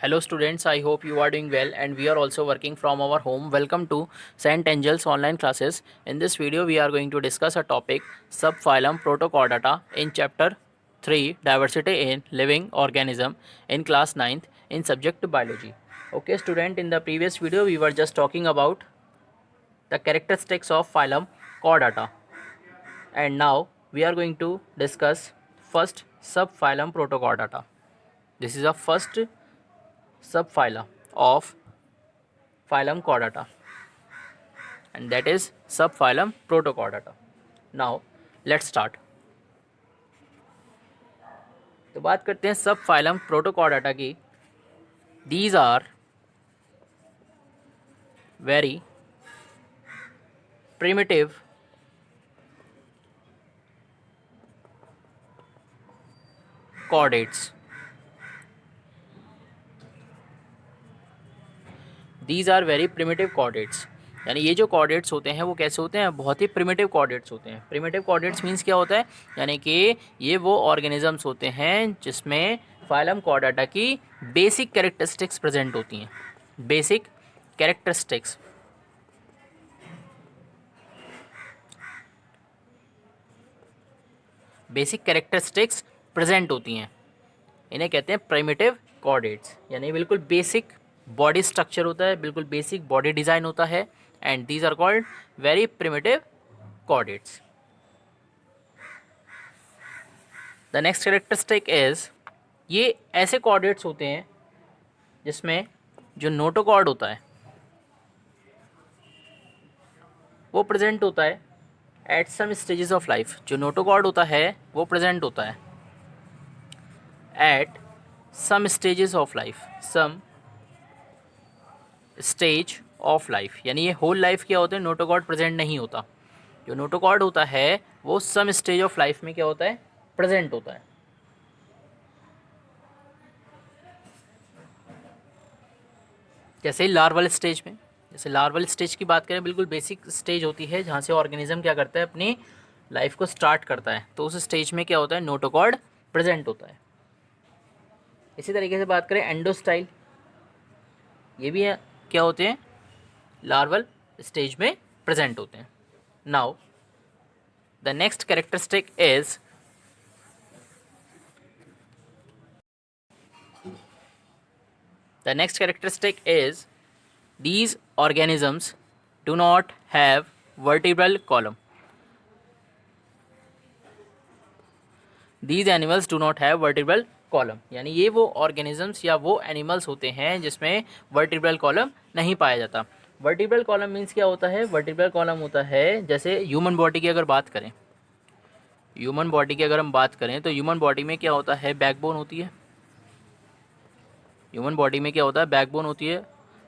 Hello students, I hope you are doing well and we are also working from our home. Welcome to St. Angel's online classes. In this video we are going to discuss a topic subphylum Protochordata in chapter 3 diversity in living organism in class 9th in subject biology. Okay student, in the previous video we were just talking about the characteristics of phylum Chordata and now we are going to discuss first subphylum Protochordata. This is the first subphyla of phylum Chordata and that is subphylum Protochordata. Now let's start. तो बात करते हैं subphylum प्रोटोकॉर्डाटा की. These are very primitive chordates. These are very primitive chordates. यानी ये जो chordates होते हैं वो कैसे होते हैं, बहुत ही प्रिमिटिव कॉर्डेट्स होते हैं. प्रिमिटिव कॉर्डेट्स मीन्स क्या होता है, यानी कि ये वो ऑर्गेनिजम्स होते हैं जिसमें फाइलम कॉर्डाटा की बेसिक कैरेक्टरिस्टिक्स प्रेजेंट होती हैं. बेसिक कैरेक्टरिस्टिक्स प्रेजेंट होती हैं. इन्हें कहते हैं प्रिमिटिव कॉर्डेट्स. यानी बिल्कुल बेसिक बॉडी स्ट्रक्चर होता है, बिल्कुल बेसिक बॉडी डिज़ाइन होता है and these are called very primitive chordates. The next characteristic is, ये ऐसे कॉर्डेट्स होते हैं जिसमें जो नोटोकॉर्ड होता है वो प्रेजेंट होता है at some stages of life. जो नोटोकॉर्ड होता है वो प्रेजेंट होता है at some stages of life. Some stage of life यानी ये होल लाइफ क्या होते हैं, नोटोकॉर्ड प्रेजेंट नहीं होता. जो नोटोकॉर्ड होता है वो सम स्टेज ऑफ लाइफ में क्या होता है, प्रेजेंट होता है. जैसे लार्वल स्टेज में, जैसे लार्वल स्टेज की बात करें, बिल्कुल बेसिक स्टेज होती है जहाँ से ऑर्गेनिज्म क्या करता है, अपनी लाइफ को स्टार्ट करता है. तो उस स्टेज में क्या होता है, नोटोकॉर्ड प्रेजेंट होता है. इसी तरीके से बात करें एंडोस्टाइल, ये भी क्या होते हैं, लार्वल स्टेज में प्रेजेंट होते हैं. Now the next characteristic is, these organisms do not have vertebral column. These animals do not have vertebral column. यानी ये वो ऑर्गेनिजम्स या वो एनिमल्स होते हैं जिसमें वर्टिब्रल कॉलम नहीं पाया जाता. वर्टिब्रल कॉलम मीन्स क्या होता है, वर्टिब्रल कॉलम होता है जैसे ह्यूमन बॉडी की अगर बात करें, ह्यूमन बॉडी की अगर हम बात करें तो ह्यूमन बॉडी में क्या होता है, बैकबोन होती है. ह्यूमन बॉडी में क्या होता है, बैकबोन होती है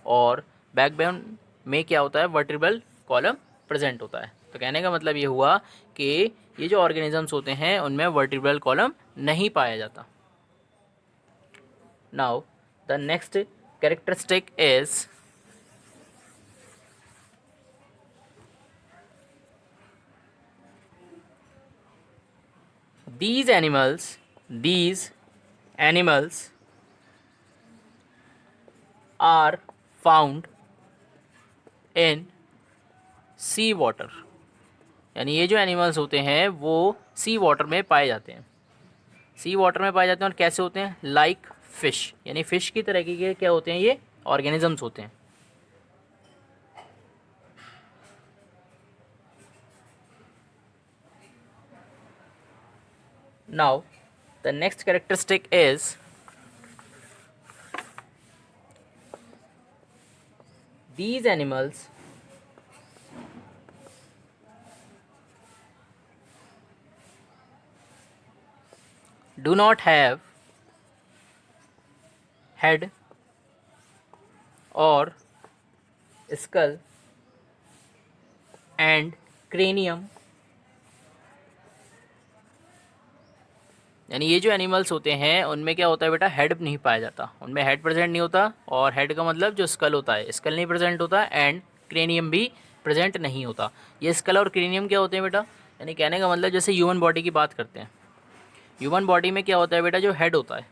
और बैकबोन में क्या होता है, वर्टिब्रल कॉलम प्रेजेंट होता है. तो कहने का मतलब ये हुआ कि ये जो ऑर्गेनिजम्स होते हैं उनमें वर्टिब्रल कॉलम नहीं पाया जाता. Now the next characteristic is, these animals are found in sea water. यानी ये जो एनिमल्स होते हैं वो सी वाटर में पाए जाते हैं. सी वाटर में पाए जाते हैं और कैसे होते हैं, लाइक फिश. यानी फिश की तरह के क्या होते हैं, ये ऑर्गेनिजम्स होते हैं. Now the next characteristic is, these animals do not have head or skull and cranium. यानी ये जो एनिमल्स होते हैं उनमें क्या होता है बेटा, हेड नहीं पाया जाता. उनमें हेड प्रेजेंट नहीं होता और हेड का मतलब जो स्कल होता है, स्कल नहीं प्रेजेंट होता एंड क्रेनियम भी प्रेजेंट नहीं होता. ये स्कल और क्रेनियम क्या होते हैं बेटा, यानी कहने का मतलब जैसे ह्यूमन बॉडी की बात करते हैं, ह्यूमन बॉडी में क्या होता है बेटा, जो हेड होता है,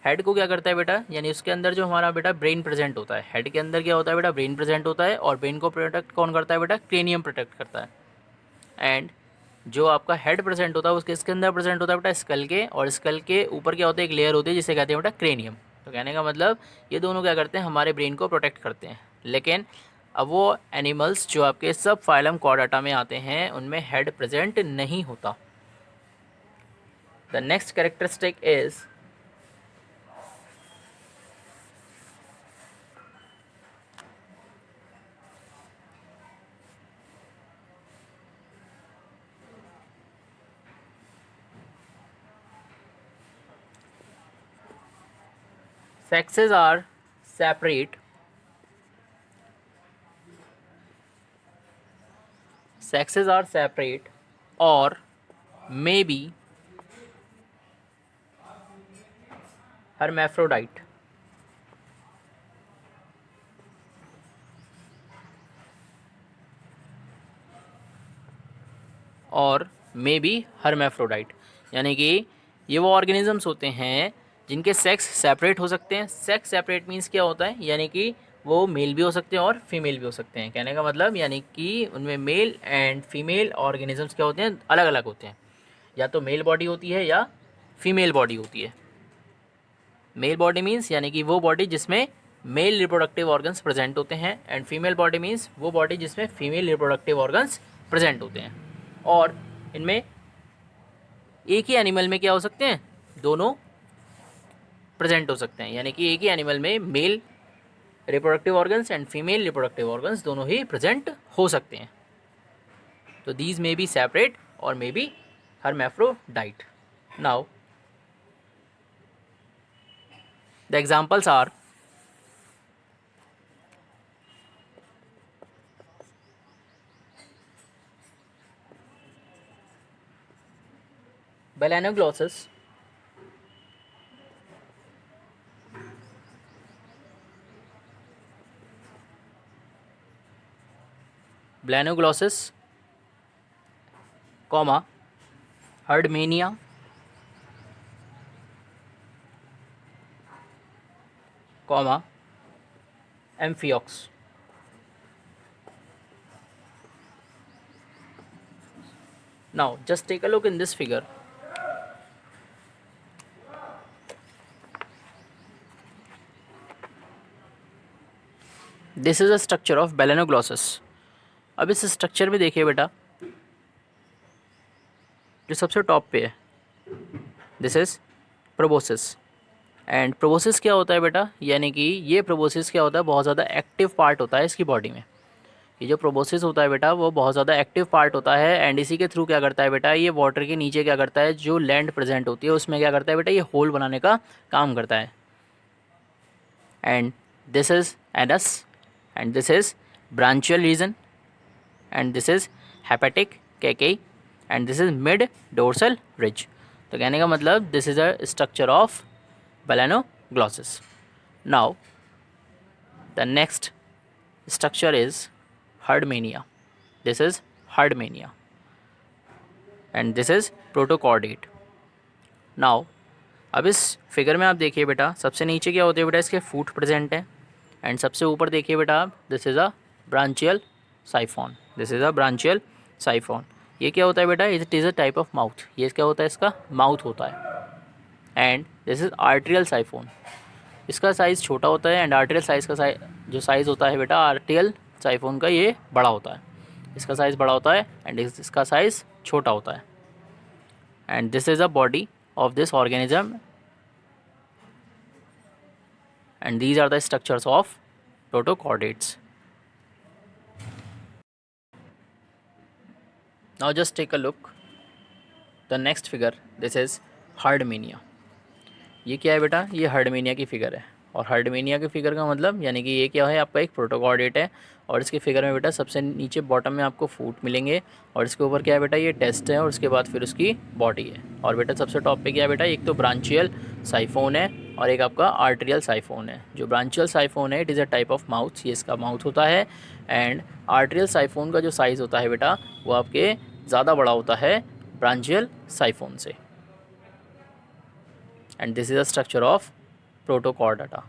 हेड को क्या करता है बेटा, यानी उसके अंदर जो हमारा बेटा ब्रेन प्रेजेंट होता है, हेड के अंदर क्या होता है बेटा, ब्रेन प्रेजेंट होता है, और ब्रेन को प्रोटेक्ट कौन करता है बेटा, क्रेनियम प्रोटेक्ट करता है। एंड जो आपका हेड प्रेजेंट होता है उसके इसके अंदर प्रेजेंट होता है बेटा स्कल के, और स्कल के ऊपर क्या होता है, एक लेयर होती है जिसे कहते हैं बेटा क्रेनियम। तो कहने का मतलब ये दोनों क्या करते हैं, हमारे ब्रेन को प्रोटेक्ट करते हैं। लेकिन अब वो एनिमल्स जो आपके सब फाइलम कॉर्डाटा में आते हैं उनमें हेड प्रेजेंट नहीं होता। The next characteristic is sexes are separate. Sexes are separate or maybe hermaphrodite. और मे बी हर्मेफ्रोडाइट, यानी कि ये वो ऑर्गेनिजम्स होते हैं जिनके सेक्स सेपरेट हो सकते हैं। सेक्स सेपरेट मीन्स क्या होता है, यानी कि वो मेल भी हो सकते हैं और फीमेल भी हो सकते हैं। कहने का मतलब यानी कि उनमें मेल एंड फीमेल ऑर्गेनिजम्स क्या होते हैं, अलग अलग होते हैं। या तो मेल बॉडी होती है या फीमेल बॉडी होती है। मेल बॉडी मीन्स यानी कि वो बॉडी जिसमें मेल रिप्रोडक्टिव ऑर्गन्स प्रेजेंट होते हैं, एंड फीमेल बॉडी मीन्स वो बॉडी जिसमें फीमेल रिप्रोडक्टिव ऑर्गन्स प्रेजेंट होते हैं। और इनमें एक ही एनिमल में क्या हो सकते हैं, दोनों प्रेजेंट हो सकते हैं, यानी कि एक ही एनिमल में male reproductive organs and female reproductive organs दोनों ही प्रेजेंट हो सकते हैं। तो दीज मे बी सेपरेट और may be hermaphrodite. Now the examples are Balanoglossus, Balanoglossus, comma, Herdmania, comma, Amphiox. Now just take a look in this figure. This is a structure of Balanoglossus. अब इस structure में देखिए बेटा, जो सबसे top पे है this is proboscis. And proboscis क्या होता है बेटा, यानी कि ये प्रोबोसिस क्या होता है, बहुत ज़्यादा एक्टिव पार्ट होता है इसकी बॉडी में। ये जो प्रोबोसिस होता है बेटा वो बहुत ज़्यादा एक्टिव पार्ट होता है, एंड इसी के थ्रू क्या करता है बेटा, ये वाटर के नीचे क्या करता है, जो लैंड प्रेजेंट होती है उसमें क्या करता है बेटा, ये होल बनाने का काम करता है। And this is anus, and this is branchial region, and this is hepatic KK, and this is mid dorsal ridge. तो कहने का मतलब this is a structure of balanoglossus. Now the next structure is Herdmania. This is Herdmania, and this is protochordate. Now अब इस figure में आप देखिए बेटा, सबसे नीचे क्या होते हैं बेटा, इसके फूट प्रेजेंट है, एंड सबसे ऊपर देखिए बेटा आप, this is a branchial siphon. This is a branchial siphon. ये क्या होता है बेटा, it is a type of mouth. ये क्या होता है, इसका माउथ होता है। And this is arterial siphon. इसका साइज़ छोटा होता है, एंड आर्टेरियल साइज़ का जो साइज़ होता है बेटा आर्टेरियल साइफोन का, ये बड़ा होता है। इसका साइज़ बड़ा होता है एंड इसका साइज़ छोटा होता है। And this is a body of this organism, and these are the structures of protochordates. Now just take a look the next figure. This is Herdmania. ये क्या है बेटा, ये हर्डमेनिया की फिगर है। और हर्डमेनिया की फिगर का मतलब यानी कि ये क्या है, आपका एक प्रोटोकॉर्डेट है। और इसकी फिगर में बेटा सबसे नीचे बॉटम में आपको फूट मिलेंगे, और इसके ऊपर क्या है बेटा, ये टेस्ट है, और उसके बाद फिर उसकी बॉडी है। और बेटा सबसे टॉप पे क्या है बेटा, एक तो ब्रांचियल साइफोन है और एक आपका आर्टेरियल साइफोन है। जो ब्रांचियल साइफोन है it is a type of mouth, ये इसका माउथ होता है। एंड आर्टेरियल साइफोन का जो साइज़ होता है बेटा वो आपके ज़्यादा बड़ा होता है ब्रांचियल साइफोन से। And this is a structure of protochordata.